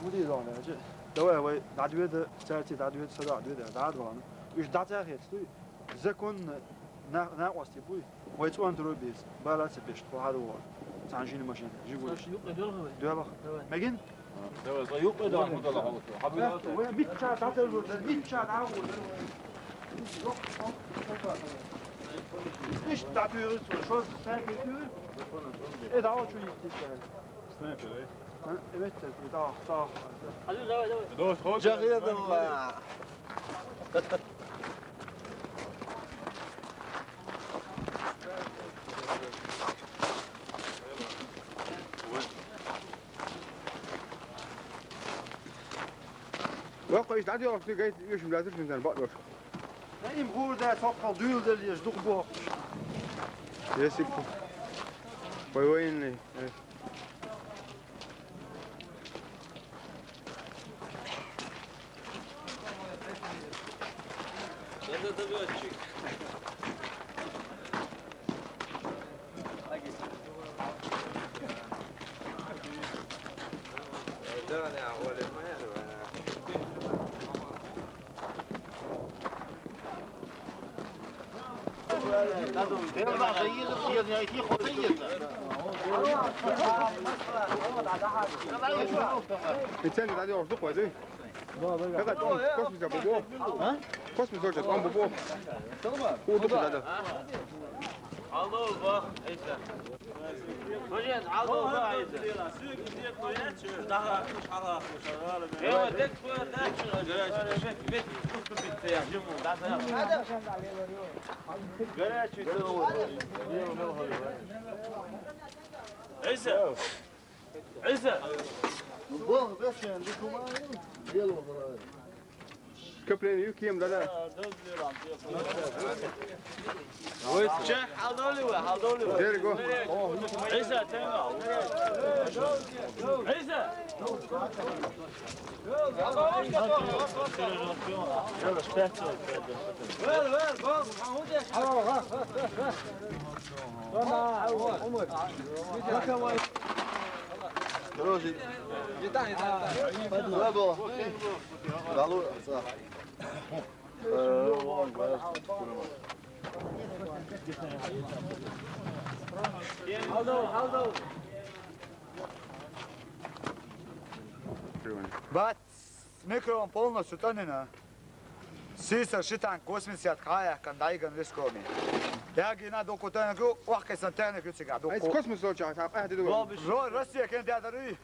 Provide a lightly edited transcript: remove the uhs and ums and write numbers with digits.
مدير رانا جد دواء هو دعوة ده تأتي دعوة صداع دعوة دعوة إيش دعوة هي تستوي زكون نا واستيبوي ويتوان دروبيز بالا تبيش وهذا هو تعنجين ماشين جيبوا دوا مجن دوا يوقع ده مطلع حبيبي وين بيت شاد تعتبر بيت شاد عاود إيش تعتبر شو ساكت إيه دعوة شو يستاهل استنى evet daha daha Cağıyordum ben. Welke is dat die of die eerst blijft dus zijn bak nog. Nee, broer daar top al duurder die is toch bocht. Yes, ik. Wij in. ده بيوتشي ده انا اول ما الثاني ده دي اصدق ولا ايه؟ كذا كوسمي زي بابو ها؟ كوسمي زوجة ام بابو هو دكتور ده الله بقى ايش وجد عضو بقى ايش ده حرا شغال ايوه دك دك شوف بيت بيت يا جمو هذا قرأت عيسى عيسى Bu beş yani kuma gel bakalım. كبلين يوكيم ده وجه حضولي حضولي there you go عيسى تمام عيسى Rozi. Bravo. Bravo. Бат, микрофон полностью тонина. Сиса шитан космисят кая кандайган рискоми. Я гина доку тонина ку, вахка сантана ку сига доку. عايز كوسموس زوجة هتعرف اهدي دول روسيا كانت هذا